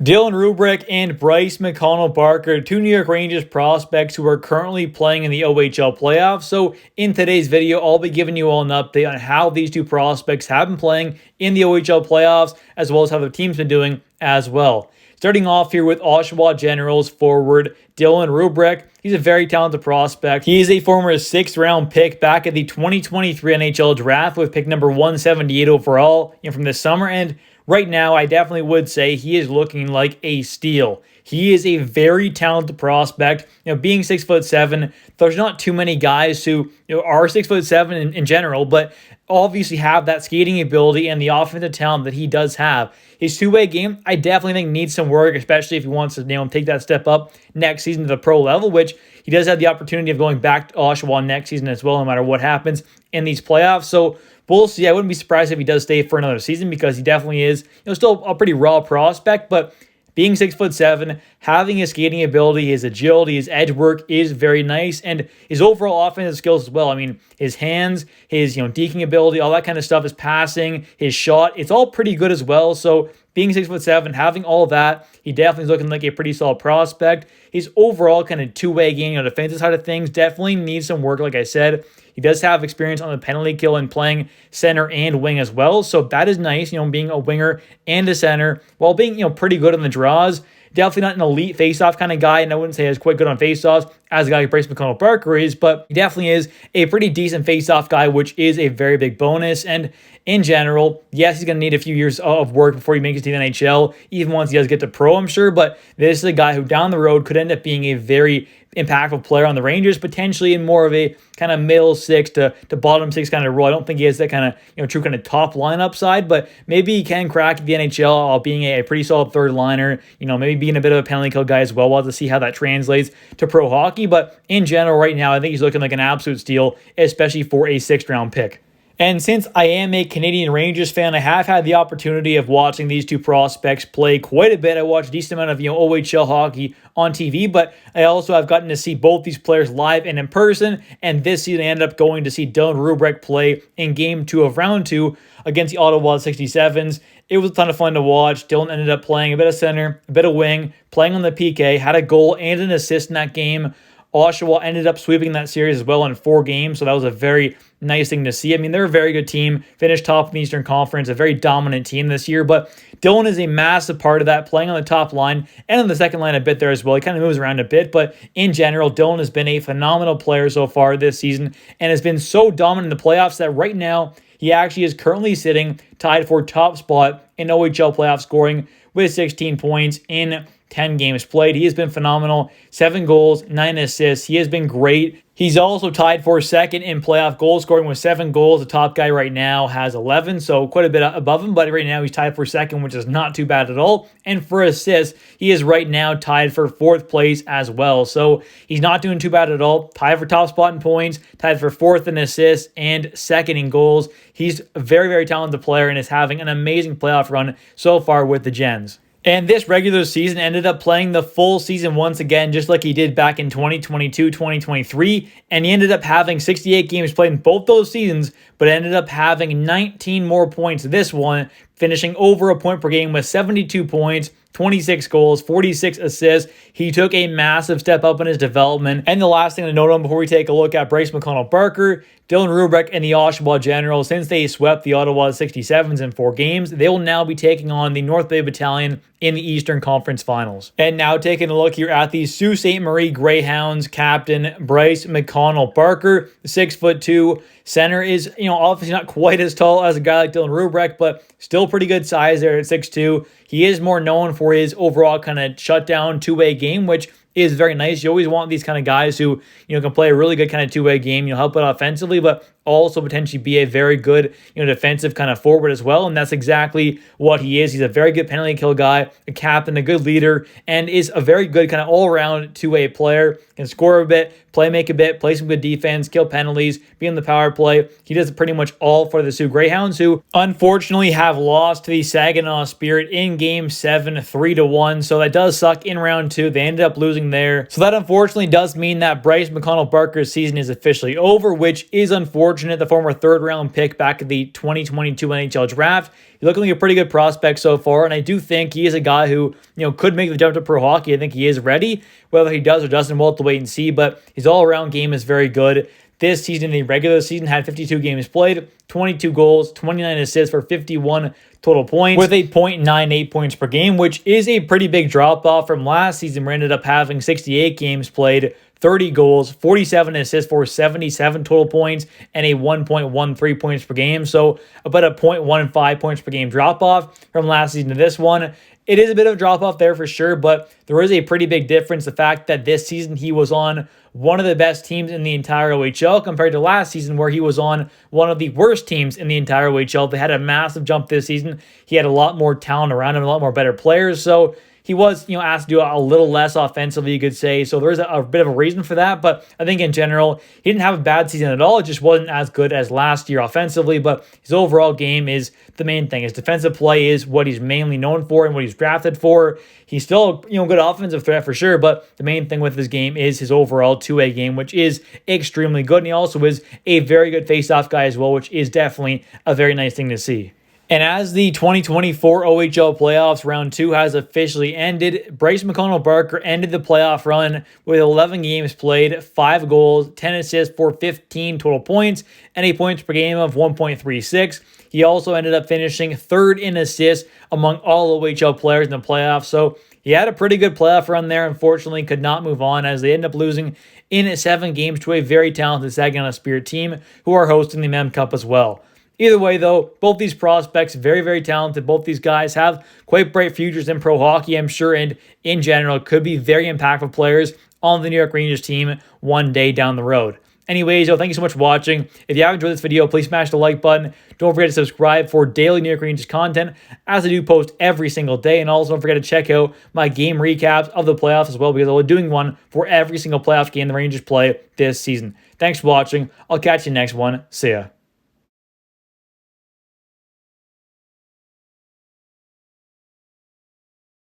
Dylan Roobroeck and Bryce McConnell-Barker, two New York Rangers prospects who are currently playing in the OHL playoffs. So in today's video, I'll be giving you all an update on how these two prospects have been playing in the OHL playoffs, as well as how the team's been doing as well. Starting off here with Oshawa Generals forward Dylan Roobroeck. He's a very talented prospect. He is a former 6th-round pick back at the 2023 NHL draft with pick number 178 overall from this summer. And right now, I definitely would say he is looking like a steal. He is a very talented prospect. Being 6'7", there's not too many guys who are 6'7" in general, but obviously have that skating ability and the offensive talent that he does have. His two-way game, I definitely think needs some work, especially if he wants to take that step up next season to the pro level, which he does have the opportunity of going back to Oshawa next season as well, no matter what happens in these playoffs. So we'll see. I wouldn't be surprised if he does stay for another season because he definitely is still a pretty raw prospect, but being 6'7", having his skating ability, his agility, his edge work is very nice, and his overall offensive skills as well. I mean, his hands, his deking ability, all that kind of stuff, his passing, his shot, it's all pretty good as well. So being 6'7", having all that, he definitely is looking like a pretty solid prospect. His overall kind of two-way game, defensive side of things, definitely needs some work, like I said. He does have experience on the penalty kill and playing center and wing as well. So that is nice, being a winger and a center while being, pretty good on the draws. Definitely not an elite faceoff kind of guy, and I wouldn't say he's quite good on faceoffs as a guy like Bryce McConnell-Barker is, but he definitely is a pretty decent faceoff guy, which is a very big bonus. And in general, yes, he's going to need a few years of work before he makes it to the NHL, even once he does get to pro, I'm sure, but this is a guy who down the road could end up being a very impactful player on the Rangers, potentially in more of a kind of middle six to bottom six kind of role. I don't think he has that kind of true kind of top line upside, but maybe he can crack the NHL while being a pretty solid third liner. Maybe being a bit of a penalty kill guy as well. We'll have to see how that translates to pro hockey. But in general, right now, I think he's looking like an absolute steal, especially for a 6th-round pick. And since I am a Canadian Rangers fan, I have had the opportunity of watching these two prospects play quite a bit. I watched a decent amount of OHL hockey on TV, but I also have gotten to see both these players live and in person. And this season, I ended up going to see Dylan Roobroeck play in Game 2 of Round 2 against the Ottawa 67s. It was a ton of fun to watch. Dylan ended up playing a bit of center, a bit of wing, playing on the PK, had a goal and an assist in that game. Oshawa ended up sweeping that series as well in 4 games, so that was a very nice thing to see. I mean, they're a very good team, finished top in the Eastern Conference, a very dominant team this year, but Dylan is a massive part of that, playing on the top line and on the second line a bit there as well. He kind of moves around a bit, but in general, Dylan has been a phenomenal player so far this season and has been so dominant in the playoffs that right now, he actually is currently sitting tied for top spot in OHL playoff scoring with 16 points in 10 games played. He has been phenomenal. 7 goals, 9 assists. He has been great. He's also tied for second in playoff goal scoring with 7 goals. The top guy right now has 11, so quite a bit above him, but right now he's tied for second, which is not too bad at all. And for assists, he is right now tied for 4th place as well. So he's not doing too bad at all. Tied for top spot in points, tied for 4th in assists, and 2nd in goals. He's a very, very talented player and is having an amazing playoff run so far with the Gens. And this regular season ended up playing the full season once again, just like he did back in 2022, 2023. And he ended up having 68 games played in both those seasons, but ended up having 19 more points this one, finishing over a point per game with 72 points, 26 goals, 46 assists. He took a massive step up in his development. And the last thing to note on before we take a look at Bryce McConnell-Barker, Dylan Roobroeck and the Oshawa Generals, since they swept the Ottawa 67s in 4 games, they will now be taking on the North Bay Battalion in the Eastern Conference Finals. And now taking a look here at the Sault Ste. Marie Greyhounds captain, Bryce McConnell-Barker, 6'2". Center is, obviously not quite as tall as a guy like Dylan Roobroeck, but still pretty good size there at 6'2". He is more known for his overall kind of shutdown two-way game, which is very nice. You always want these kind of guys who, can play a really good kind of two-way game, help out offensively, but also potentially be a very good, defensive kind of forward as well. And that's exactly what he is. He's a very good penalty kill guy, a captain, a good leader, and is a very good kind of all-around two-way player. Can score a bit, make a bit, play some good defense, kill penalties, be in the power play. He does pretty much all for the Sioux Greyhounds, who unfortunately have lost to the Saginaw Spirit in Game 7, 3-1. So that does suck in round 2. They ended up losing there. So that unfortunately does mean that Bryce McConnell-Barker's season is officially over, which is unfortunate unfortunate, the former third-round pick back at the 2022 NHL draft. He's looking like a pretty good prospect so far, and I do think he is a guy who, could make the jump to pro hockey. I think he is ready. Whether he does or doesn't, we'll have to wait and see, but his all-around game is very good. This season, in the regular season, had 52 games played, 22 goals, 29 assists for 51 total points, with a .98 points per game, which is a pretty big drop-off from last season, where he ended up having 68 games played, 30 goals, 47 assists for 77 total points, and a 1.13 points per game. So about a .15 points per game drop-off from last season to this one. It is a bit of a drop-off there for sure, but there is a pretty big difference. The fact that this season he was on one of the best teams in the entire OHL compared to last season where he was on one of the worst teams in the entire OHL. They had a massive jump this season. He had a lot more talent around him, a lot more better players. So he was, asked to do a little less offensively, you could say. So there's a bit of a reason for that. But I think in general, he didn't have a bad season at all. It just wasn't as good as last year offensively. But his overall game is the main thing. His defensive play is what he's mainly known for and what he's drafted for. He's still, good offensive threat for sure. But the main thing with his game is his overall two-way game, which is extremely good. And he also is a very good face-off guy as well, which is definitely a very nice thing to see. And as the 2024 OHL playoffs round 2 has officially ended, Bryce McConnell-Barker ended the playoff run with 11 games played, 5 goals, 10 assists for 15 total points, and a points per game of 1.36. He also ended up finishing third in assists among all OHL players in the playoffs. So he had a pretty good playoff run there. Unfortunately, could not move on as they ended up losing in 7 games to a very talented Saginaw Spirit team who are hosting the Mem Cup as well. Either way, though, both these prospects, very, very talented. Both these guys have quite bright futures in pro hockey, I'm sure, and in general could be very impactful players on the New York Rangers team one day down the road. Anyways, thank you so much for watching. If you have enjoyed this video, please smash the like button. Don't forget to subscribe for daily New York Rangers content, as I do post every single day. And also don't forget to check out my game recaps of the playoffs as well, because I'll be doing one for every single playoff game the Rangers play this season. Thanks for watching. I'll catch you next one. See ya.